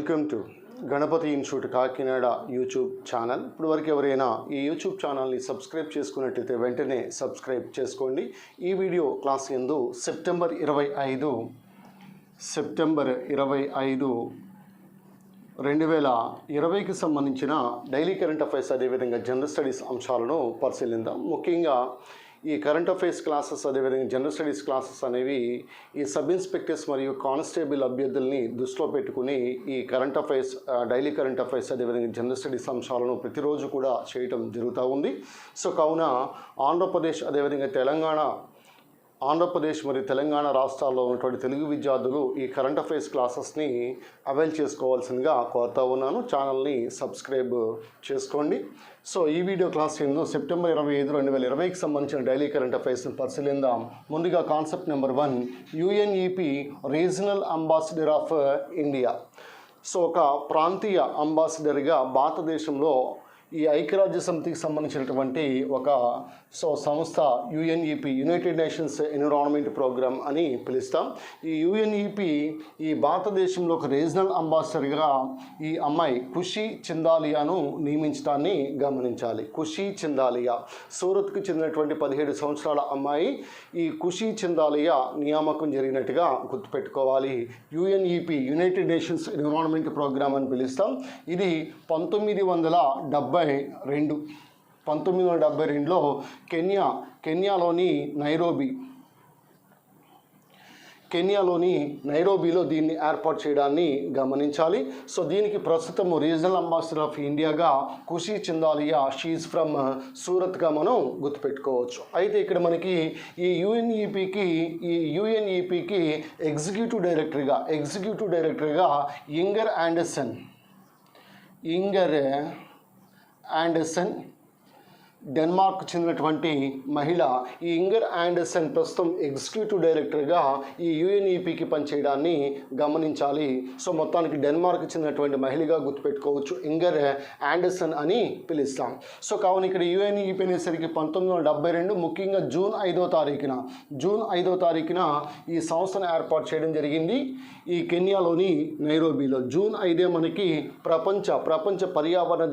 Welcome to Ganapathi Institute Kakinada YouTube channel. ఇప్పుడు వరకు ఎవరైనా ఈ యూట్యూబ్ ఛానల్ని సబ్స్క్రైబ్ చేసుకున్నట్లయితే వెంటనే సబ్స్క్రైబ్ చేసుకోండి. ఈ వీడియో క్లాస్ యందు సెప్టెంబర్ 25 2020కి సంబంధించిన డైలీ కరెంట్ అఫైర్స్ అదేవిధంగా జనరల్ స్టడీస్ అంశాలను పరిశీలిద్దాం. ముఖ్యంగా ఈ కరెంట్ అఫైర్స్ క్లాసెస్ అదేవిధంగా జనరల్ స్టడీస్ క్లాసెస్ అనేవి ఈ సబ్ ఇన్స్పెక్టర్స్ మరియు కానిస్టేబుల్ అభ్యర్థుల్ని దృష్టిలో పెట్టుకుని ఈ current affairs daily current affairs అదేవిధంగా జనరల్ స్టడీస్ అంశాలను ప్రతిరోజు కూడా చేయటం జరుగుతూ ఉంది. సో కావున ఆంధ్రప్రదేశ్ అదేవిధంగా ఆంధ్రప్రదేశ్ మరియు తెలంగాణ రాష్ట్రాల్లో ఉన్నటువంటి తెలుగు విద్యార్థులు ఈ కరెంట్ అఫైర్స్ క్లాసెస్ని అవైల్ చేసుకోవాల్సిందిగా కోరుతూ ఉన్నాను. ఛానల్ని సబ్స్క్రైబ్ చేసుకోండి. సో ఈ వీడియో క్లాస్ కింద సెప్టెంబర్ 25, 2020కి సంబంధించిన డైలీ కరెంట్ అఫైర్స్ని పరిశీలిద్దాం. ముందుగా concept number 1, UNEP regional ambassador of India. So ఒక ప్రాంతీయ అంబాసిడర్గా భారతదేశంలో ఈ ఐక్యరాజ్య సమితికి సంబంధించినటువంటి ఒక సంస్థ UNEP, United Nations Environment Programme అని పిలుస్తాం. ఈ యుఎన్ఈపి ఈ భారతదేశంలో ఒక రీజనల్ అంబాసిడర్గా ఈ అమ్మాయి ఖుషీ చిందాలియాను నియమించడాన్ని గమనించాలి. ఖుషీ చిందాలియా సూరత్కు చెందినటువంటి 17 సంవత్సరాల అమ్మాయి. ఈ ఖుషీ చిందాలియా నియామకం జరిగినట్టుగా గుర్తుపెట్టుకోవాలి. UNEP, United Nations Environment Programme అని పిలుస్తాం. ఇది 1972లో కెన్యాలోని నైరోబీలో దీన్ని ఏర్పాటు చేయడాన్ని గమనించాలి. సో దీనికి ప్రస్తుతం రీజనల్ అంబాసిడర్ ఆఫ్ ఇండియాగా ఖుషీ చిందాలియా, షీఈస్ ఫ్రమ్ సూరత్గా మనం గుర్తుపెట్టుకోవచ్చు. అయితే ఇక్కడ మనకి ఈ యుఎన్ఈపికి ఎగ్జిక్యూటివ్ డైరెక్టర్గా ఇంగర్ ఆండర్సన్ డెన్మార్క్ చెందినటువంటి మహిళ. ఈ ఇంగర్ ఆండర్సన్ ప్రస్తుతం ఎగ్జిక్యూటివ్ డైరెక్టర్గా ఈ యుఎన్ఈపికి పనిచేయడాన్ని గమనించాలి. సో మొత్తానికి డెన్మార్క్ చెందినటువంటి మహిళగా గుర్తుపెట్టుకోవచ్చు, ఇంగర్ ఆండర్సన్ అని పిలుస్తాం. సో కావున ఇక్కడ యుఎన్ఈపి అనేసరికి 1972 ముఖ్యంగా జూన్ 5వ తారీఖున ఈ సంస్థను ఏర్పాటు చేయడం జరిగింది. ఈ కెన్యాలోని నైరోబీలో జూన్ 5 మనకి ప్రపంచ పర్యావరణ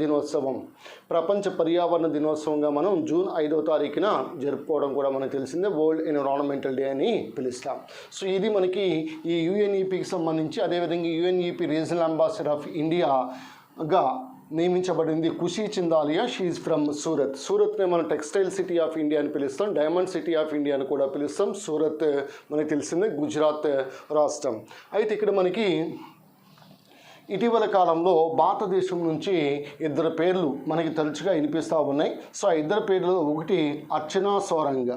దినోత్సవంగా మనం జూన్ 5వ తారీఖున జరుపుకోవడం కూడా మనకు తెలిసిందే. వరల్డ్ ఎన్విరాన్మెంటల్ డే అని పిలుస్తాం. సో ఇది మనకి ఈ యుఎన్ఈపికి సంబంధించి. అదేవిధంగా యుఎన్ఈపి రీజనల్ అంబాసిడర్ ఆఫ్ ఇండియాగా నియమించబడింది ఖుషీ చిందాలియా. షీఈస్ ఫ్రమ్ సూరత్ని మనం టెక్స్టైల్ సిటీ ఆఫ్ ఇండియా అని పిలుస్తాం, డైమండ్ సిటీ ఆఫ్ ఇండియా అని కూడా పిలుస్తాం. సూరత్ మనకు తెలిసిందే, గుజరాత్ రాష్ట్రం. అయితే ఇక్కడ మనకి ఇటీవల కాలంలో భారతదేశం నుంచి 2 పేర్లు మనకి తరచుగా వినిపిస్తూ ఉన్నాయి. సో ఆ 2 పేర్లు, ఒకటి అర్చనా సోరంగ్,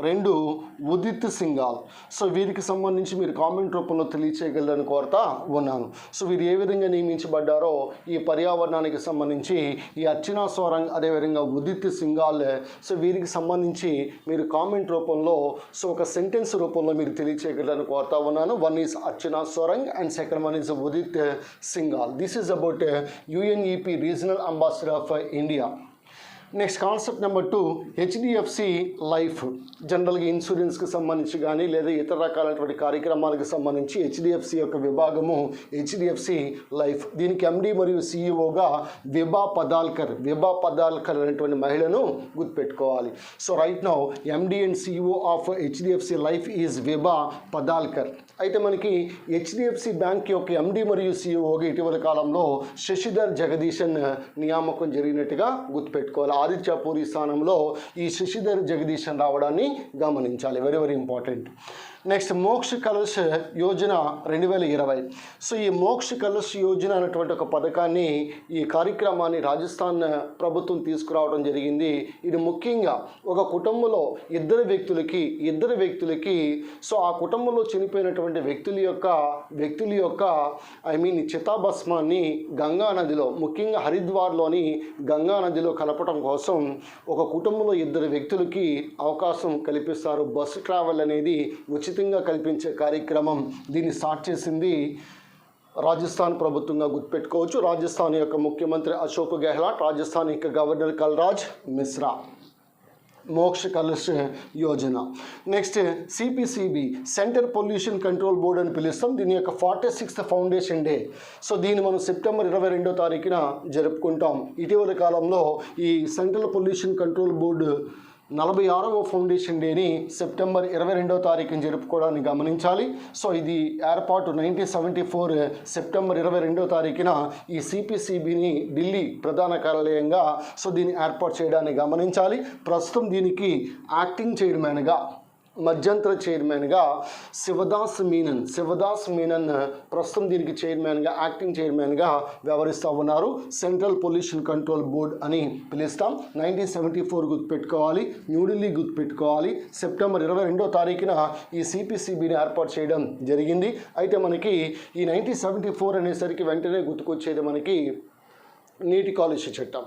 2 ఉదిత్ సింఘాల్. సో వీరికి సంబంధించి మీరు కామెంట్ రూపంలో తెలియచేయగలరని కోరుతా ఉన్నాను. సో వీరు ఏ విధంగా నియమించబడ్డారో ఈ పర్యావరణానికి సంబంధించి ఈ అర్చనా సోరంగ్ అదేవిధంగా ఉదిత్ సింఘాల్, సో వీరికి సంబంధించి మీరు కామెంట్ రూపంలో ఒక సెంటెన్స్ రూపంలో మీరు తెలియచేయగలరని కోరుతా ఉన్నాను. 1 is Archana Sorang and second 1 is Udit Singhal. This is about UNEP regional ambassador of India. Next concept number 2, HDFC life. జనరల్గా ఇన్సూరెన్స్కి సంబంధించి కానీ లేదా ఇతర రకాలైనటువంటి కార్యక్రమాలకు సంబంధించి హెచ్డిఎఫ్సి యొక్క విభాగము హెచ్డిఎఫ్సి లైఫ్. దీనికి ఎండి మరియు సిఇఓగా విభా పదాల్కర్ అనేటువంటి మహిళను గుర్తుపెట్టుకోవాలి. So right now MD and CEO of HDFC life is Vibha Padalkar. అయితే మనకి హెచ్డిఎఫ్సి బ్యాంక్ యొక్క ఎండి మరియు సిఇఓగా ఇటీవల కాలంలో శశిధర్ జగదీశన్ నియామకం జరిగినట్టుగా గుర్తుపెట్టుకోవాలి. ఆదిత్యపూరి స్థానంలో ఈ శశిధర్ జగదీశన్ రావడాన్ని గమనించాలి. Very very important. నెక్స్ట్ మోక్ష కలశ యోజన 2020. సో ఈ మోక్ష కలశ యోజన అనేటువంటి ఒక పథకాన్ని, ఈ కార్యక్రమాన్ని రాజస్థాన్ ప్రభుత్వం తీసుకురావడం జరిగింది. ఇది ముఖ్యంగా ఒక కుటుంబంలో ఇద్దరు వ్యక్తులకి సో ఆ కుటుంబంలో చనిపోయినటువంటి వ్యక్తుల యొక్క చితాభస్మాన్ని గంగా నదిలో, ముఖ్యంగా హరిద్వార్లోని గంగా నదిలో కలపడం కోసం ఒక కుటుంబంలో 2 వ్యక్తులకి అవకాశం కల్పిస్తారు. బస్సు ట్రావెల్ అనేది ఉచితంగా కల్పించే కార్యక్రమం. దీన్ని స్టార్ట్ చేసింది రాజస్థాన్ ప్రభుత్వంగా గుర్తుపెట్టుకోవచ్చు. రాజస్థాన్ యొక్క ముఖ్యమంత్రి అశోక్ గెహ్లాట్, రాజస్థాన్ యొక్క గవర్నర్ కల్రాజ్ మిశ్రా. మోక్ష కలశ Yojana. Next CPCB, centre pollution control board అని పిలుస్తాం. దీని యొక్క 46th ఫౌండేషన్ డే. సో దీన్ని మనం సెప్టెంబర్ 22వ తారీఖున జరుపుకుంటాం. ఇటీవల కాలంలో ఈ సెంట్రల్ పొల్యూషన్ కంట్రోల్ బోర్డు 46వ ఫౌండేషన్ డేని సెప్టెంబర్ 22వ తారీఖున జరుపుకోవడాన్ని గమనించాలి. సో ఇది ఏర్పాటు 1974 సెప్టెంబర్ 22వ తారీఖున ఈ సిపిసిబిని ఢిల్లీ ప్రధాన కార్యాలయంగా సో దీన్ని ఏర్పాటు చేయడాన్ని గమనించాలి. ప్రస్తుతం దీనికి యాక్టింగ్ చైర్మన్గా, మధ్యంతర చైర్మన్గా శివదాస్ మీనన్ ప్రస్తుతం దీనికి చైర్మన్గా, యాక్టింగ్ చైర్మన్గా వ్యవహరిస్తూ ఉన్నారు. సెంట్రల్ పొల్యూషన్ కంట్రోల్ బోర్డ్ అని పిలుస్తాం. 1974 గుర్తుపెట్టుకోవాలి, న్యూఢిల్లీ గుర్తుపెట్టుకోవాలి. సెప్టెంబర్ 22వ తారీఖున ఈ సిపిసిబిని ఏర్పాటు చేయడం జరిగింది. అయితే మనకి ఈ 1974 అనేసరికి వెంటనే గుర్తుకొచ్చేది మనకి నీటి కాలుష్య చట్టం,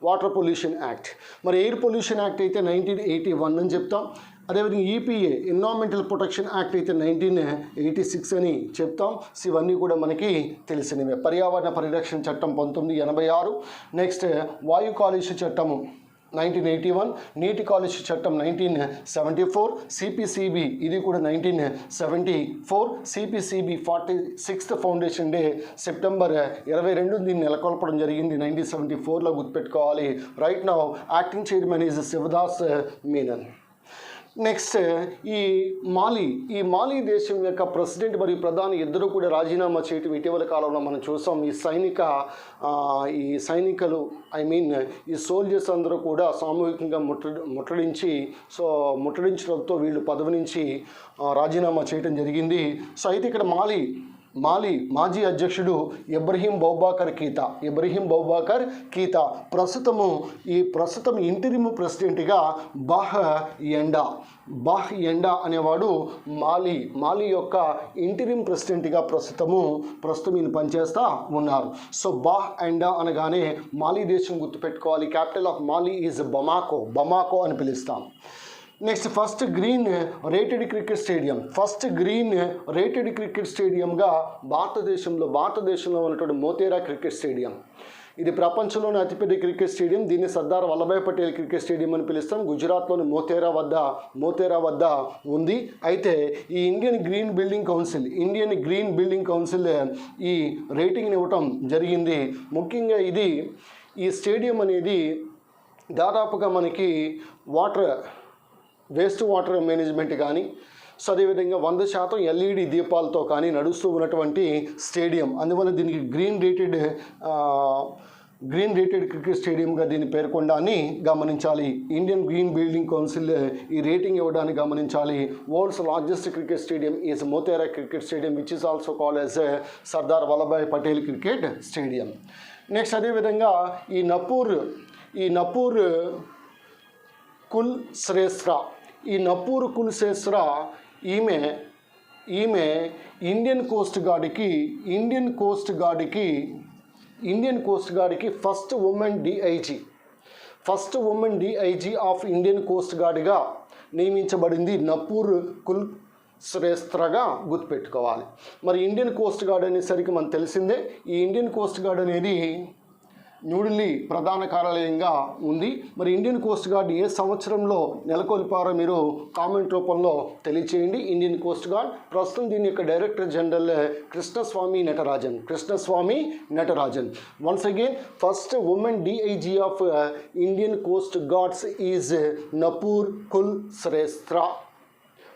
వాటర్ పొల్యూషన్ యాక్ట్. మరి ఎయిర్ పొల్యూషన్ యాక్ట్ అయితే 1981 అని చెప్తాం. అదేవిధంగా ఈపీఏ, ఎన్విరాన్మెంటల్ ప్రొటెక్షన్ యాక్ట్ అయితే 1986 అని చెప్తాం. సో ఇవన్నీ కూడా మనకి తెలిసినవే. పర్యావరణ పరిరక్షణ చట్టం 1986. నెక్స్ట్ వాయు కాలుష్య చట్టము 1981, నీటి కాలుష్య చట్టం 1974, సిపిసిబి ఇది కూడా 1974. CPCB 46th foundation day September 22 దీన్ని నెలకొల్పడం జరిగింది 1974లో గుర్తుపెట్టుకోవాలి. Right now acting chairman is Shivadas Menon. Next ఈ మాలి దేశం యొక్క ప్రెసిడెంట్ మరియు ప్రధాని ఇద్దరు కూడా రాజీనామా చేయటం ఇటీవల కాలంలో మనం చూసాం. ఈ సైనికులు ఈ సోల్జర్స్ అందరూ కూడా సామూహికంగా ముట్టడించడంతో వీళ్ళు పదవి నుంచి రాజీనామా చేయటం జరిగింది. సో అయితే ఇక్కడ మాలి మాజీ అధ్యక్షుడు ఇబ్రహీం బౌబాకర్ కీతా ప్రస్తుతం ఇంటరిమ్ ప్రెసిడెంట్గా బాహ్ ఎండా అనేవాడు మాలి యొక్క ఇంటరిమ్ ప్రెసిడెంట్గా ప్రస్తుతం ఈయన పనిచేస్తూ ఉన్నారు. సో బాహ్ ఎండా అనగానే మాలి దేశం గుర్తుపెట్టుకోవాలి. Capital of Mali is Bamako అని పిలుస్తాం. Next first green rated cricket స్టేడియంగా భారతదేశంలో ఉన్నటువంటి మోతేరా క్రికెట్ స్టేడియం. ఇది ప్రపంచంలోని అతిపెద్ద క్రికెట్ స్టేడియం. దీన్ని సర్దార్ వల్లభాయ్ పటేల్ క్రికెట్ స్టేడియం అని పిలుస్తాం. గుజరాత్లోని మోతేరా వద్ద ఉంది. అయితే ఈ ఇండియన్ గ్రీన్ బిల్డింగ్ కౌన్సిల్ ఈ రేటింగ్ని ఇవ్వటం జరిగింది. ముఖ్యంగా ఈ స్టేడియం అనేది దాదాపుగా మనకి వేస్ట్ వాటర్ మేనేజ్మెంట్ కానీ, సో అదేవిధంగా 100% LED దీపాలతో కానీ నడుస్తూ ఉన్నటువంటి స్టేడియం. అందువల్ల దీనికి గ్రీన్ రేటెడ్ క్రికెట్ స్టేడియంగా దీన్ని పేర్కొనడాన్ని గమనించాలి. ఇండియన్ గ్రీన్ బిల్డింగ్ కౌన్సిల్ ఈ రేటింగ్ ఇవ్వడాన్ని గమనించాలి. World's largest cricket stadium is Motera cricket stadium which is also called as Sardar Vallabhbhai Patel cricket stadium. Next అదేవిధంగా ఈ నపూర్ కుల్శ్రేష్ఠ ఈమె ఇండియన్ కోస్ట్ గార్డ్కి first women DIG of Indian coast గార్డ్గా నియమించబడింది. నపూర్ కుల్శ్రేష్ఠగా గుర్తుపెట్టుకోవాలి. మరి ఇండియన్ కోస్ట్ గార్డ్ అనేసరికి మనకు తెలిసిందే. ఈ ఇండియన్ కోస్ట్ గార్డ్ అనేది న్యూఢిల్లీ ప్రధాన కార్యాలయంగా ఉంది. మరి ఇండియన్ కోస్ట్ గార్డ్ ఏ సంవత్సరంలో నెలకొల్పారో మీరు కామెంట్ రూపంలో తెలియచేయండి. ఇండియన్ కోస్ట్ గార్డ్ ప్రస్తుతం దీని యొక్క director general Krishnaswamy Natarajan. Once again first women DIG of Indian coast guards is Nupur Kulshrestha.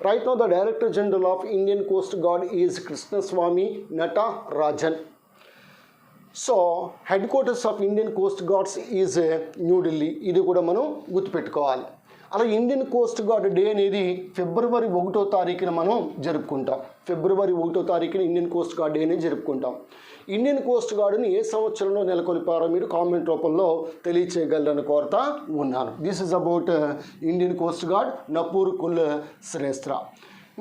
Right now the Director General of Indian Coast Guard is Krishnaswamy Natarajan. So head quarters of Indian coast guards is New Delhi. ఇది కూడా మనం గుర్తుపెట్టుకోవాలి. అలా Indian coast gourd day అనేది ఫిబ్రవరి 1వ తారీఖున మనం జరుపుకుంటాం. ఇండియన్ కోస్ట్ గార్డ్ డే అనేది జరుపుకుంటాం. ఇండియన్ కోస్ట్ గార్డుని ఏ సంవత్సరంలో నెలకొల్పారో మీరు కామెంట్ రూపంలో తెలియచేయగలరని కోరుతా ఉన్నాను. This is about Indian coast guard Nupur Kulshrestha.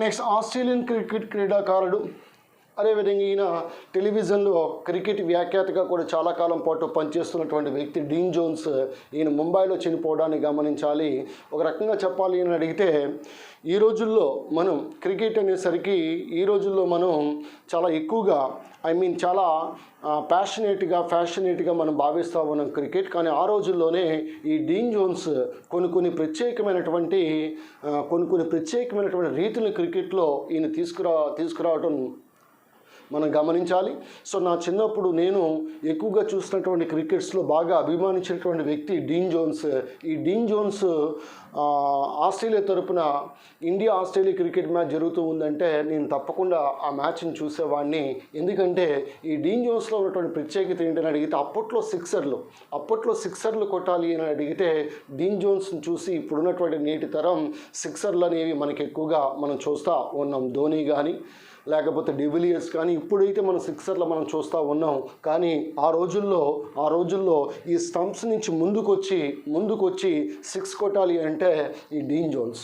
Next Australian cricket క్రీడాకారుడు అదేవిధంగా ఈయన టెలివిజన్లో క్రికెట్ వ్యాఖ్యాతగా కూడా చాలా కాలం పాటు పనిచేస్తున్నటువంటి వ్యక్తి డీన్ జోన్స్. ఈయన ముంబైలో చనిపోవడాన్ని గమనించాలి. ఒక రకంగా చెప్పాలి అని అడిగితే ఈ రోజుల్లో మనం క్రికెట్ అనేసరికి ఈ రోజుల్లో మనం చాలా ఎక్కువగా చాలా ఫ్యాషనేట్గా మనం భావిస్తూ ఉన్నాం క్రికెట్. కానీ ఆ రోజుల్లోనే ఈ డీన్ జోన్స్ కొన్ని ప్రత్యేకమైనటువంటి రీతులను క్రికెట్లో ఈయన తీసుకురావడం మనం గమనించాలి. సో నా చిన్నప్పుడు నేను ఎక్కువగా చూసినటువంటి క్రికెట్స్లో బాగా అభిమానించినటువంటి వ్యక్తి డీన్ జోన్స్. ఈ డీన్ జోన్స్ ఆస్ట్రేలియా తరపున ఆస్ట్రేలియా క్రికెట్ మ్యాచ్ జరుగుతూ ఉందంటే నేను తప్పకుండా ఆ మ్యాచ్ని చూసేవాడిని. ఎందుకంటే ఈ డీన్ జోన్స్లో ఉన్నటువంటి ప్రత్యేకత ఏంటని అడిగితే అప్పట్లో సిక్సర్లు కొట్టాలి అని అడిగితే డీన్ జోన్స్ని చూసి ఇప్పుడున్నటువంటి నేటి తరం సిక్సర్లు అనేవి మనకి ఎక్కువగా మనం చూస్తూ ఉన్నాం. ధోని కానీ లేకపోతే డివిలియర్స్ కానీ ఇప్పుడైతే మనం సిక్సర్లో మనం చూస్తూ ఉన్నాం. కానీ ఆ రోజుల్లో ఈ స్టంప్స్ నుంచి ముందుకొచ్చి సిక్స్ కొట్టాలి అంటే ఈ డీన్ జోన్స్.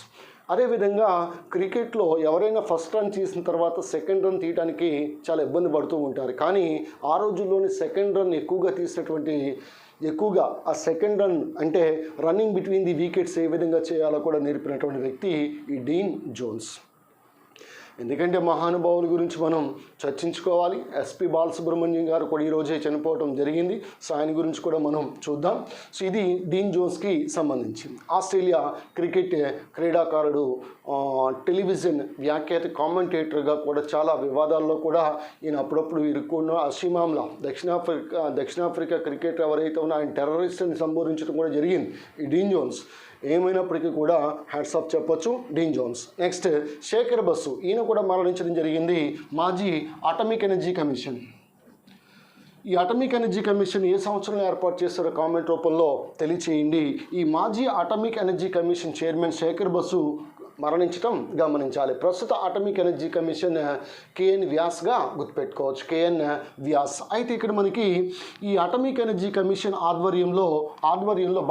అదేవిధంగా క్రికెట్లో ఎవరైనా ఫస్ట్ రన్ చేసిన తర్వాత సెకండ్ రన్ తీయడానికి చాలా ఇబ్బంది పడుతూ ఉంటారు. కానీ ఆ రోజుల్లోని సెకండ్ రన్ ఎక్కువగా ఆ సెకండ్ రన్ అంటే రన్నింగ్ బిట్వీన్ ది వికెట్స్ ఏ విధంగా చేయాలో కూడా నేర్పినటువంటి వ్యక్తి ఈ డీన్ జోన్స్. ఎందుకంటే మహానుభావుల గురించి మనం చర్చించుకోవాలి. ఎస్పి బాలసుబ్రహ్మణ్యం గారు కూడా ఈరోజే చనిపోవడం జరిగింది. సో ఆయన గురించి కూడా మనం చూద్దాం. సో ఇది డీన్ జోన్స్కి సంబంధించి. ఆస్ట్రేలియా క్రికెట్ క్రీడాకారుడు, టెలివిజన్ వ్యాఖ్యాత, కామెంటేటర్గా కూడా చాలా వివాదాల్లో కూడా ఈయన అప్పుడప్పుడు ఇరుక్కున్న. అషిమామ్లా దక్షిణాఫ్రికా క్రికెట్ ఎవరైతే ఉన్నా ఆయన టెర్రరిస్ట్ అని సంబోధించడం కూడా జరిగింది ఈ డీన్ జోన్స్. ఏమైనప్పటికీ కూడా హ్యాట్స్ ఆఫ్ చెప్పొచ్చు Dean Jones. Next Shekhar Basu, ఈయన కూడా మరణించడం జరిగింది. మాజీ అటామిక్ ఎనర్జీ కమిషన్. ఈ అటామిక్ ఎనర్జీ కమిషన్ ఏ సంవత్సరంలో ఏర్పాటు చేస్తారో కామెంట్ రూపంలో తెలియచేయండి. ఈ మాజీ atomic energy commission chairman Shekhar Basu మరణించడం గమనించాలి. ప్రస్తుత అటామిక్ ఎనర్జీ కమిషన్ కేఎన్ వ్యాస్గా గుర్తుపెట్టుకోవచ్చు, కేఎన్ వ్యాస్. అయితే ఇక్కడ మనకి ఈ అటామిక్ ఎనర్జీ కమిషన్ ఆధ్వర్యంలో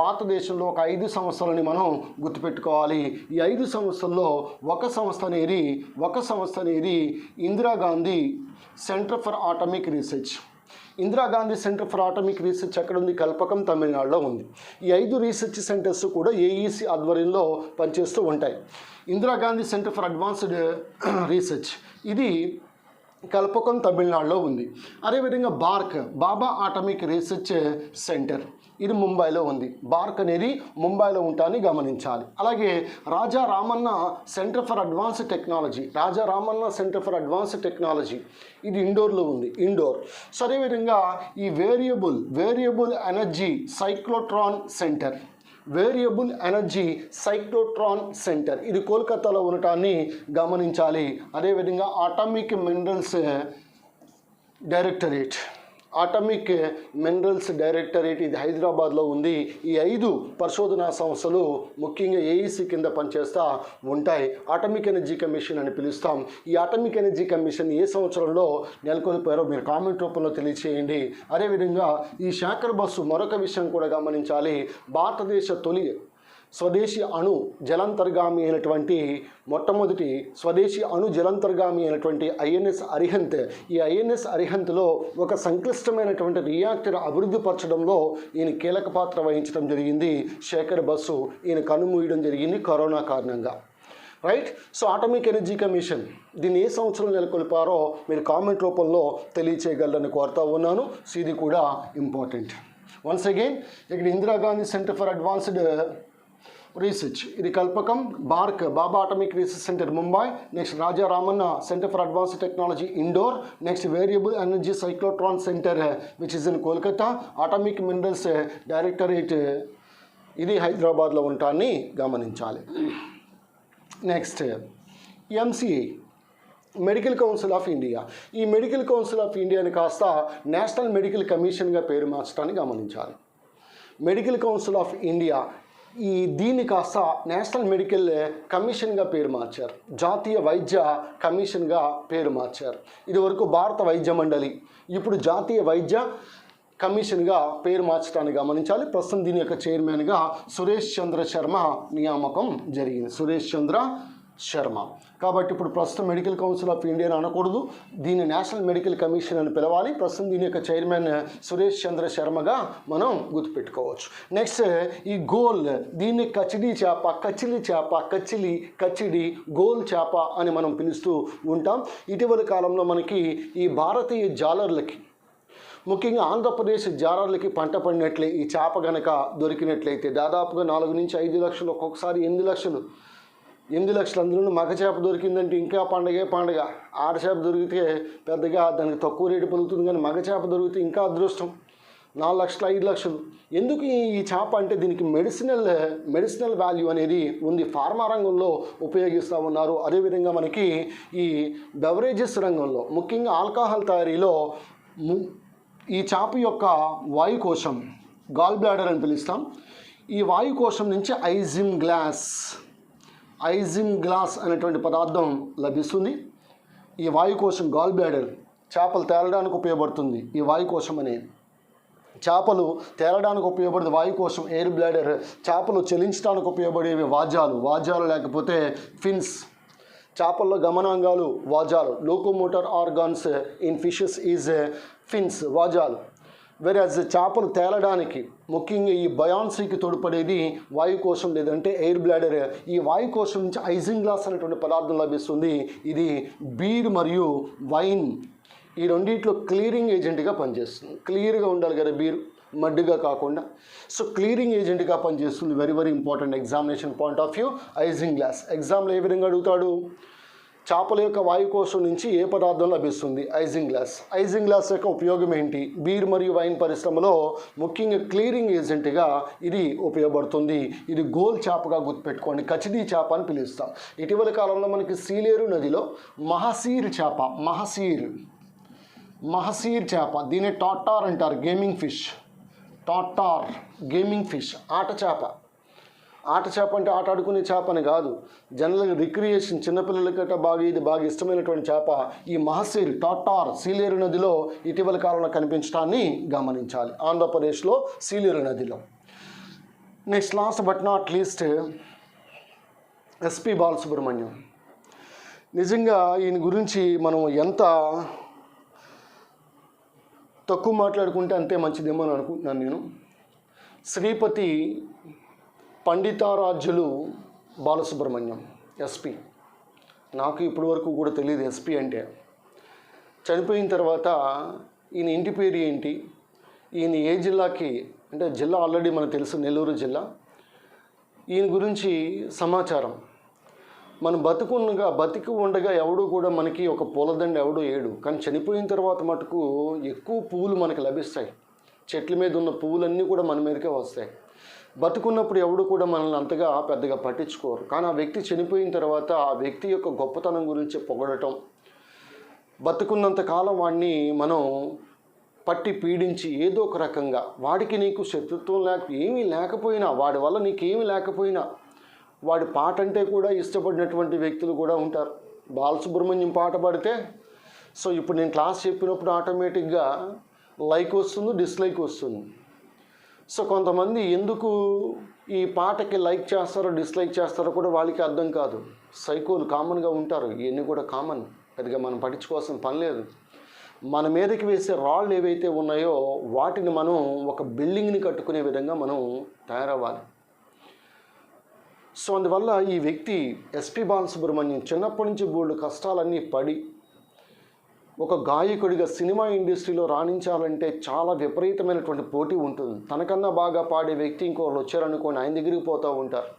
భారతదేశంలో ఒక 5 సంస్థలని మనం గుర్తుపెట్టుకోవాలి. ఈ 5 సంస్థల్లో ఒక సంస్థ అనేది Indira Gandhi centre for atomic research. Indira Gandhi centre for atomic research ఎక్కడ ఉంది? కల్పకం, తమిళనాడులో ఉంది. ఈ 5 రీసెర్చ్ సెంటర్స్ కూడా ఏఈసి ఆధ్వర్యంలో పనిచేస్తూ ఉంటాయి. Indira Gandhi centre for advanced research ఇది కల్పకం, తమిళనాడులో ఉంది. అదేవిధంగా బాబా అటామిక్ రీసెర్చ్ సెంటర్ ఇది ముంబైలో ఉంది. బార్క్ అనేది ముంబైలో ఉంటాన్ని గమనించాలి. అలాగే Raja Ramanna centre for advanced technology ఇది ఇండోర్లో ఉంది, ఇండోర్. సో అదేవిధంగా ఈ వేరియబుల్ ఎనర్జీ సైక్లోట్రాన్ సెంటర్ ఇది కోల్కతాలో ఉండటాన్ని గమనించాలి. అదేవిధంగా అటామిక్ మినరల్స్ డైరెక్టరేట్ ఇది హైదరాబాద్లో ఉంది. ఈ 5 పరిశోధనా సంస్థలు ముఖ్యంగా ఏఈసీ కింద పనిచేస్తూ ఉంటాయి. అటామిక్ ఎనర్జీ కమిషన్ అని పిలుస్తాం. ఈ అటామిక్ ఎనర్జీ కమిషన్ ఏ సంవత్సరంలో నెలకొల్పారో మీరు కామెంట్ రూపంలో తెలియచేయండి. అదేవిధంగా ఈ శేఖర్ బస్సు మరొక విషయం కూడా గమనించాలి. భారతదేశ తొలి స్వదేశీ అణు జలంతర్గామి అయినటువంటి ఐఎన్ఎస్ అరిహంత్. ఈ ఐఎన్ఎస్ అరిహంత్లో ఒక సంక్లిష్టమైనటువంటి రియాక్టర్ అభివృద్ధి పరచడంలో ఈయన కీలక పాత్ర వహించడం జరిగింది. శేఖర్ బస్సు ఈయన కన్నుమూయడం జరిగింది కరోనా కారణంగా. Right. So atomic energy commission దీన్ని ఏ సంవత్సరం నెలకొల్పారో మీరు కామెంట్ రూపంలో తెలియచేయగలరని కోరుతా ఉన్నాను. సో ఇది కూడా ఇంపార్టెంట్. వన్స్ అగైన్ ఇక్కడ Indira Gandhi centre for advanced research ఇది Kalpakkam, Bhabha atomic research centre Mumbai. Next Raja Ramanna centre for advanced technology Indore. Next variable energy cyclotron centre which is in Kolkata. Atomic minerals directorate ఇది హైదరాబాద్లో ఉండటాన్ని గమనించాలి. Next MCI medical council of India. ఈ medical council of ఇండియాని కాస్త national medical కమిషన్గా పేరు మార్చడాన్ని గమనించాలి. మెడికల్ కౌన్సిల్ ఆఫ్ ఇండియా దీన్ని కాస్త నేషనల్ మెడికల్ కమిషన్గా పేరు మార్చారు, జాతీయ వైద్య కమిషన్గా పేరు మార్చారు. ఇదివరకు భారత వైద్య మండలి, ఇప్పుడు జాతీయ వైద్య కమిషన్గా పేరు మార్చడాన్ని గమనించాలి. ప్రస్తుతం దీని యొక్క చైర్మన్గా సురేష్ చంద్ర శర్మ నియామకం జరిగింది. సురేష్ చంద్ర శర్మ. కాబట్టి ఇప్పుడు ప్రస్తుతం మెడికల్ కౌన్సిల్ ఆఫ్ ఇండియా అనకూడదు, దీన్ని నేషనల్ మెడికల్ కమిషన్ అని పిలవాలి. ప్రస్తుతం దీని యొక్క చైర్మన్ సురేష్ చంద్ర శర్మగా మనం గుర్తుపెట్టుకోవచ్చు. నెక్స్ట్ ఈ గోల్, దీన్ని కచిడి చేప, కచిలి చేప, కచిడి గోల్ చేప అని మనం పిలుస్తూ ఉంటాం. ఇటీవల కాలంలో మనకి ఈ భారతీయ జాలర్లకి, ముఖ్యంగా ఆంధ్రప్రదేశ్ జాలర్లకి పంట పడినట్లే ఈ చేప కనుక దొరికినట్లయితే దాదాపుగా 4 నుంచి 5 లక్షలు, ఒక్కొక్కసారి 8 లక్షలు, అందులో మగ చేప దొరికిందంటే ఇంకా పండగ. ఆడ చేప దొరికితే పెద్దగా దానికి తక్కువ రేటు పలుకుతుంది, కానీ మగ చేప దొరికితే ఇంకా అదృష్టం. 4 లక్షలు 5 లక్షలు. ఎందుకు ఈ చేప అంటే దీనికి మెడిసినల్ వాల్యూ అనేది ఉంది. ఫార్మా రంగంలో ఉపయోగిస్తూ ఉన్నారు. అదేవిధంగా మనకి ఈ బెవరేజెస్ రంగంలో, ముఖ్యంగా ఆల్కహాల్ తయారీలో ఈ చేప యొక్క వాయుకోశం, గాల్ బ్లాడర్ అని పిలుస్తాం. ఈ వాయుకోశం నుంచి ఐజిమ్ గ్లాస్ అనేటువంటి పదార్థం లభిస్తుంది. ఈ వాయుకోశం గాల్ బ్లాడర్ చేపలు తేలడానికి ఉపయోగపడుతుంది. ఈ వాయుకోశం అనేది చేపలు తేలడానికి ఉపయోగపడేది వాయుకోశం, ఎయిర్ బ్లాడర్. చేపలు చలించడానికి ఉపయోగపడేవి వాజాలు లేకపోతే ఫిన్స్. చేపల్లో గమనాంగాలు వాజాలు. Locomotor organs in fishes is fins, వాజాలు. వెరాజ్ చేపలు తేలడానికి ముఖ్యంగా ఈ బయాన్సీకి తోడ్పడేది వాయుకోశం లేదంటే ఎయిర్ బ్లాడర్. ఈ వాయుకోశం నుంచి ఐజింగ్ గ్లాస్ అనేటువంటి పదార్థం లభిస్తుంది. ఇది బీర్ మరియు వైన్ ఈ రెండింటిలో క్లియరింగ్ ఏజెంట్గా పనిచేస్తుంది. క్లియర్గా ఉండాలి కదా బీర్, మడ్డుగా కాకుండా. సో క్లియరింగ్ ఏజెంట్గా పనిచేస్తుంది. Very very important examination point of view. Ionising glass ఎగ్జామ్లో ఏ విధంగా అడుగుతాడు? చేపల యొక్క వాయుకోశం నుంచి ఏ పదార్థం లభిస్తుంది? ఐజింగ్ గ్లాస్ యొక్క ఉపయోగం ఏంటి? బీర్ మరియు వైన్ పరిశ్రమలో ముఖ్యంగా క్లియరింగ్ ఏజెంట్గా ఇది ఉపయోగపడుతుంది. ఇది గోల్ చేపగా గుర్తుపెట్టుకోండి, కచిడి చేప అని పిలుస్తాం. ఇటీవల కాలంలో మనకి సీలేరు నదిలో మహసీర్ చేప, దీన్ని టాటార్ అంటారు, గేమింగ్ ఫిష్. ఆట చేప అంటే ఆట ఆడుకునే చేప అని కాదు, జనరల్గా రిక్రియేషన్, చిన్నపిల్లలకి ఇది బాగా ఇష్టమైనటువంటి చేప. ఈ మహసీర్, టాటార్ సీలేరు నదిలో ఇటీవల కాలంలో కనిపించడాన్ని గమనించాలి, ఆంధ్రప్రదేశ్లో సీలేరు నదిలో. Next last but not least SP Balasubrahmanyam. నిజంగా ఈయన గురించి మనం ఎంత తక్కువ మాట్లాడుకుంటే అంతే మంచిదేమో అని అనుకుంటున్నాను నేను. శ్రీపతి పండితారాజ్యులు బాలసుబ్రహ్మణ్యం ఎస్పీ. నాకు ఇప్పటి వరకు కూడా తెలియదు ఎస్పీ అంటే. చనిపోయిన తర్వాత ఈయన ఇంటి పేరు ఏంటి, ఈయన ఏ జిల్లాకి, అంటే జిల్లా ఆల్రెడీ మనకు తెలుసు, నెల్లూరు జిల్లా. ఈయన గురించి సమాచారం మనం బతికి ఉండగా ఎవడు కూడా మనకి ఒక పూలదండ ఎవడు ఏడు, కానీ చనిపోయిన తర్వాత మటుకు ఎక్కువ పువ్వులు మనకు లభిస్తాయి. చెట్ల మీద ఉన్న పువ్వులన్నీ కూడా మన మీదకే వస్తాయి. బతుకున్నప్పుడు ఎవడు కూడా మనల్ని అంతగా పెద్దగా పట్టించుకోరు, కానీ ఆ వ్యక్తి చనిపోయిన తర్వాత ఆ వ్యక్తి యొక్క గొప్పతనం గురించి పొగడటం, బతుకున్నంత కాలం వాడిని మనం పట్టి పీడించి ఏదో ఒక రకంగా వాడికి నీకు శత్రుత్వం ఏమీ లేకపోయినా, వాడి వల్ల నీకేమీ లేకపోయినా వాడి పాట అంటే కూడా ఇష్టపడినటువంటి వ్యక్తులు కూడా ఉంటారు. బాలసుబ్రహ్మణ్యం పాట పాడితే సో ఇప్పుడు నేను క్లాస్ చెప్పినప్పుడు ఆటోమేటిక్గా లైక్ వస్తుంది, డిస్లైక్ వస్తుంది. సో కొంతమంది ఎందుకు ఈ పాటకి లైక్ చేస్తారో డిస్లైక్ చేస్తారో కూడా వాళ్ళకి అర్థం కాదు. సైకోలు కామన్గా ఉంటారు, ఇవన్నీ కూడా కామన్, పెద్దగా మనం పట్టించుకోవాల్సిన పని లేదు. మన మీదకి వేసే రాళ్ళు ఏవైతే ఉన్నాయో వాటిని మనం ఒక బిల్డింగ్ని కట్టుకునే విధంగా మనం తయారవ్వాలి. సో అందువల్ల ఈ వ్యక్తి ఎస్పి బాలసుబ్రహ్మణ్యం చిన్నప్పటి నుంచి బోల్డ్ కష్టాలన్నీ పడి ఒక గాయకుడిగా సినిమా ఇండస్ట్రీలో రాణించాలంటే చాలా విపరీతమైనటువంటి పోటీ ఉంటుంది. తనకన్నా బాగా పాడే వ్యక్తి ఇంకోళ్ళు వచ్చారనుకోండి, ఆయన దగ్గరికి పోతూ ఉంటారు.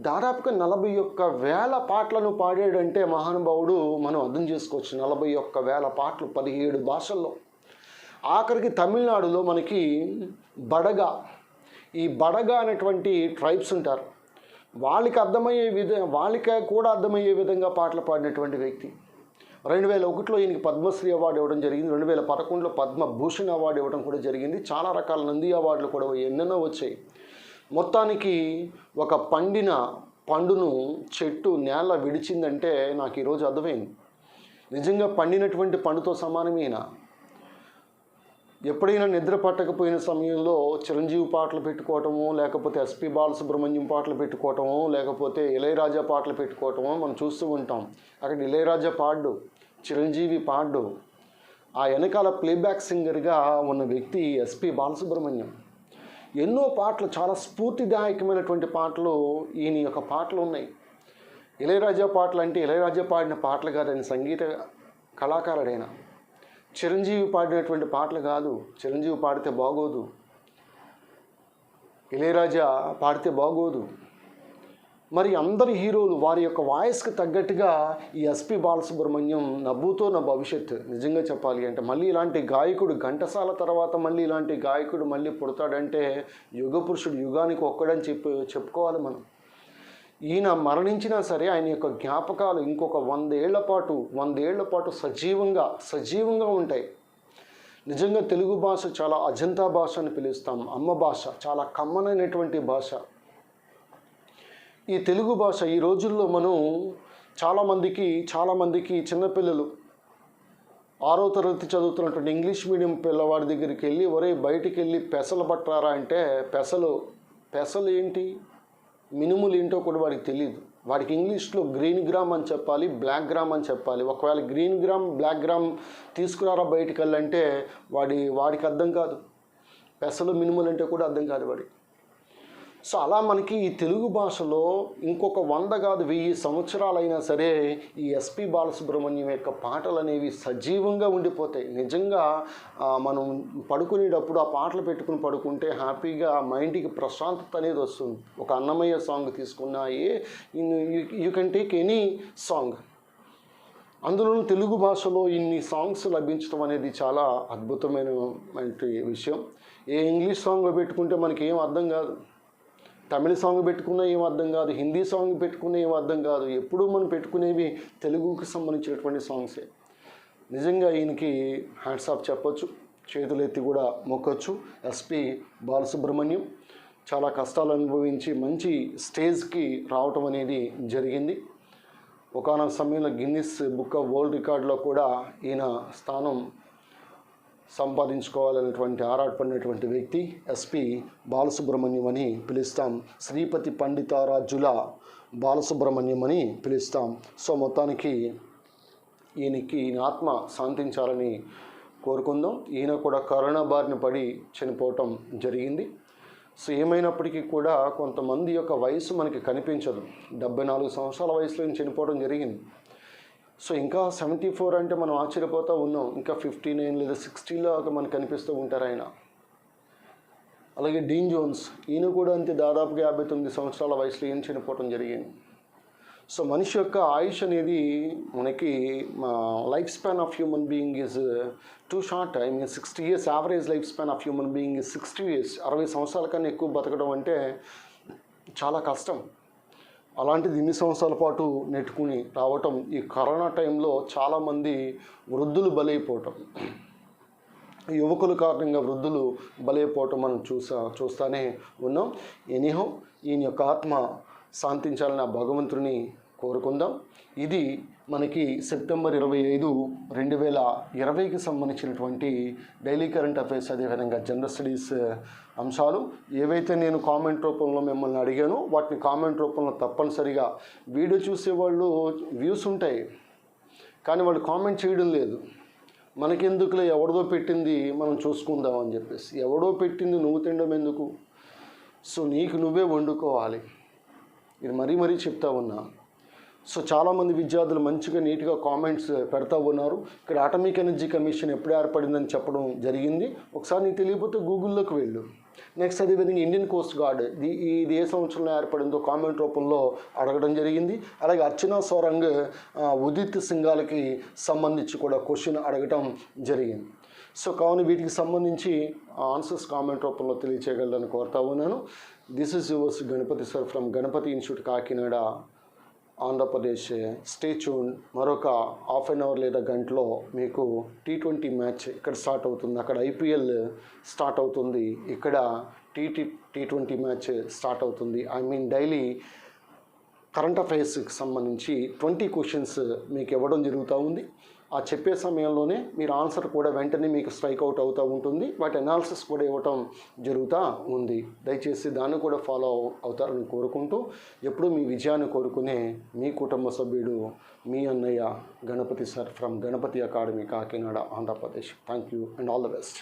దాదాపుగా 41,000 పాటలను పాడాడంటే మహానుభావుడు, మనం అర్థం చేసుకోవచ్చు. 41,000 పాటలు 17 భాషల్లో. ఆఖరికి తమిళనాడులో మనకి ఈ బడగా అనేటువంటి ట్రైబ్స్ ఉంటారు. వాళ్ళకి కూడా అర్థమయ్యే విధంగా పాటలు పాడినటువంటి వ్యక్తి. 2001లో ఈయనకి పద్మశ్రీ అవార్డు ఇవ్వడం జరిగింది. 2011లో పద్మభూషణ్ అవార్డు ఇవ్వడం కూడా జరిగింది. చాలా రకాల నంది అవార్డులు కూడా ఎన్నెన్నో వచ్చాయి. మొత్తానికి ఒక పండును చెట్టు నేల విడిచిందంటే నాకు ఈరోజు అర్థమైంది. నిజంగా పండినటువంటి పండుతో సమానమైన ఎప్పుడైనా నిద్ర పట్టకపోయిన సమయంలో చిరంజీవి పాటలు పెట్టుకోవటము, లేకపోతే ఎస్పి బాలసుబ్రహ్మణ్యం పాటలు పెట్టుకోవటము, లేకపోతే ఇళయరాజా పాటలు పెట్టుకోవటము మనం చూస్తూ ఉంటాం. అక్కడ ఇళయరాజా పాడు, చిరంజీవి పాడు, ఆ వెనకాల ప్లేబ్యాక్ సింగర్గా ఉన్న వ్యక్తి ఎస్పి బాలసుబ్రహ్మణ్యం. ఎన్నో పాటలు, చాలా స్ఫూర్తిదాయకమైనటువంటి పాటలు ఈయన యొక్క పాటలు ఉన్నాయి. ఇళయరాజా పాటలు అంటే ఇళయరాజా పాడిన పాటలు కాదు, ఆయన సంగీత కళాకారుడైన. చిరంజీవి పాడినటువంటి పాటలు కాదు, చిరంజీవి పాడితే బాగోదు, ఇళయరాజా పాడితే బాగోదు. మరి అందరి హీరోలు వారి యొక్క వాయిస్కి తగ్గట్టుగా ఈ ఎస్పి బాలసుబ్రహ్మణ్యం నవ్వుతో నా భవిష్యత్. నిజంగా చెప్పాలి అంటే మళ్ళీ ఇలాంటి గాయకుడు ఘంటసాల తర్వాత మళ్ళీ ఇలాంటి గాయకుడు మళ్ళీ పుడతాడంటే యుగ పురుషుడు, యుగానికి ఒక్కడని చెప్పుకోవాలి మనం. ఈయన మరణించినా సరే ఆయన యొక్క జ్ఞాపకాలు ఇంకొక 100 ఏళ్ల పాటు సజీవంగా ఉంటాయి. నిజంగా తెలుగు భాష చాలా అజంతా భాష అని పిలుస్తాం. అమ్మ భాష, చాలా కమ్మనైనటువంటి భాష. ఈ తెలుగు భాష ఈ రోజుల్లో మనం చాలామందికి చిన్నపిల్లలు 6వ తరగతి చదువుతున్నటువంటి ఇంగ్లీష్ మీడియం పిల్లవాడి దగ్గరికి వెళ్ళి ఒరే బయటికి వెళ్ళి పెసలు పట్టారా అంటే పెసలు ఏంటి, మినుములు ఏంటో కూడా వాడికి తెలియదు. వాడికి ఇంగ్లీష్లో గ్రీన్ గ్రామ్ అని చెప్పాలి, బ్లాక్ గ్రామ్ అని చెప్పాలి. ఒకవేళ గ్రీన్ గ్రామ్ బ్లాక్ గ్రామ్ తీసుకురారా బయటికి వెళ్ళంటే వాడికి అర్థం కాదు. పెసలు మినుములు అంటే కూడా అర్థం కాదు వాడికి. సో అలా మనకి ఈ తెలుగు భాషలో ఇంకొక 100 కాదు 1000 సంవత్సరాలైనా సరే ఈ ఎస్పి బాలసుబ్రహ్మణ్యం యొక్క పాటలు అనేవి సజీవంగా ఉండిపోతాయి. నిజంగా మనం పడుకునేటప్పుడు ఆ పాటలు పెట్టుకుని పడుకుంటే హ్యాపీగా మైండ్కి ప్రశాంతత అనేది వస్తుంది. ఒక అన్నమయ్య సాంగ్ తీసుకున్నా, you can take any song, అందులోనూ తెలుగు భాషలో ఇన్ని సాంగ్స్ లభించడం అనేది చాలా అద్భుతమైన విషయం. ఏ ఇంగ్లీష్ సాంగ్ పెట్టుకుంటే మనకి ఏం అర్థం కాదు, తమిళ సాంగ్ పెట్టుకున్నా ఏం అర్థం కాదు, హిందీ సాంగ్ పెట్టుకున్నా ఏం అర్థం కాదు. ఎప్పుడూ మనం పెట్టుకునేవి తెలుగుకి సంబంధించినటువంటి సాంగ్సే. నిజంగా ఈయనకి హ్యాండ్స్ ఆఫ్ చెప్పొచ్చు, చేతులు ఎత్తి కూడా మొక్కొచ్చు. ఎస్పి బాలసుబ్రహ్మణ్యం చాలా కష్టాలు అనుభవించి మంచి స్టేజ్కి రావటం అనేది జరిగింది. ఒకానొక సమయంలో గిన్నిస్ బుక్ ఆఫ్ వరల్డ్ రికార్డులో కూడా ఈయన స్థానం సంపాదించుకోవాలనేటువంటి ఆరాటపడినటువంటి వ్యక్తి ఎస్పి బాలసుబ్రహ్మణ్యం అని పిలుస్తాం. శ్రీపతి పండితారాజుల బాలసుబ్రహ్మణ్యం అని పిలుస్తాం. సో మొత్తానికి ఈయన ఆత్మ శాంతించాలని కోరుకుందాం. ఈయన కూడా కరోనా బారిన పడి చనిపోవటం జరిగింది. సో ఏమైనప్పటికీ కూడా కొంతమంది యొక్క వయసు మనకి కనిపించదు. 74 సంవత్సరాల వయసులో చనిపోవడం జరిగింది. సో ఇంకా 74 అంటే మనం ఆశ్చర్యపోతూ ఉన్నాం. ఇంకా 59 లేదా 60లో మనకు కనిపిస్తూ ఉంటారు ఆయన. అలాగే డీన్ జోన్స్, ఈయన కూడా అంతే, దాదాపుగా 59 సంవత్సరాల వయసులో ఈయన చనిపోవడం జరిగింది. సో మనిషి యొక్క ఆయుష్ అనేది మనకి life span of human being is two short. 60 years average life span of human being is 60 years. 60 సంవత్సరాల కన్నా ఎక్కువ బతకడం అంటే చాలా కష్టం. అలాంటిది ఇన్ని సంవత్సరాల పాటు నెట్టుకుని రావటం, ఈ కరోనా టైంలో చాలామంది వృద్ధులు బలైపోవటం, యువకుల కారణంగా వృద్ధులు బలైపోవటం మనం చూస్తూనే ఉన్నాం. ఎనీహో ఈయన యొక్క ఆత్మ శాంతించాలని ఆ భగవంతుని కోరుకుందాం. ఇది మనకి సెప్టెంబర్ 25, 2020కి సంబంధించినటువంటి డైలీ కరెంట్ అఫైర్స్, అదేవిధంగా జనరల్ స్టడీస్ అంశాలు. ఏవైతే నేను కామెంట్ రూపంలో మిమ్మల్ని అడిగానో వాటిని కామెంట్ రూపంలో తప్పనిసరిగా, వీడియో చూసేవాళ్ళు వ్యూస్ ఉంటాయి కానీ వాళ్ళు కామెంట్ చేయడం లేదు. మనకెందుకులే, ఎవడదో పెట్టింది మనం చూసుకుందాం అని చెప్పేసి. ఎవడో పెట్టింది నువ్వు తినడం ఎందుకు? సో నీకు నువ్వే వండుకోవాలి. ఇది మరీ చెప్తా ఉన్నా. సో చాలామంది విద్యార్థులు మంచిగా నీట్గా కామెంట్స్ పెడతా ఉన్నారు. ఇక్కడ అటామిక్ ఎనర్జీ కమిషన్ ఎప్పుడు ఏర్పడిందని చెప్పడం జరిగింది. ఒకసారి నీకు తెలియకపోతే గూగుల్లోకి వెళ్ళు. నెక్స్ట్ అదేవిధంగా ఇండియన్ కోస్ట్ గార్డ్ ఇది ఏ సంవత్సరంలో ఏర్పడిందో కామెంట్ రూపంలో అడగడం జరిగింది. అలాగే అర్చనా సోరంగ్, ఉదిత్ సింఘాల్కి సంబంధించి కూడా క్వశ్చన్ అడగటం జరిగింది. సో కావున వీటికి సంబంధించి ఆన్సర్స్ కామెంట్ రూపంలో తెలియచేయగలరని కోరుతా ఉన్నాను. This is yours Ganapathi sir from Ganapathi Institute Kakinada, Andhra Pradesh. Stay tune. మరొక హాఫ్ అన్ అవర్ లేదా గంటలో మీకు T20 మ్యాచ్ ఇక్కడ స్టార్ట్ అవుతుంది. అక్కడ IPL స్టార్ట్ అవుతుంది, ఇక్కడ T20 మ్యాచ్ స్టార్ట్ అవుతుంది. డైలీ కరెంట్ అఫైర్స్కి సంబంధించి 20 క్వశ్చన్స్ మీకు ఇవ్వడం జరుగుతూ ఉంది. ఆ చెప్పే సమయంలోనే మీరు ఆన్సర్ కూడా వెంటనే మీకు స్ట్రైక్ అవుట్ అవుతూ ఉంటుంది, వాటి అనాలిసిస్ కూడా ఇవ్వటం జరుగుతూ ఉంది. దయచేసి దాన్ని కూడా ఫాలో అవుతారని కోరుకుంటూ ఎప్పుడూ మీ విజయాన్ని కోరుకునే మీ కుటుంబ సభ్యుడు మీ అన్నయ్య Ganapathi sir from Ganapathi Academy Kakinada, Andhra Pradesh. Thank you and all the best.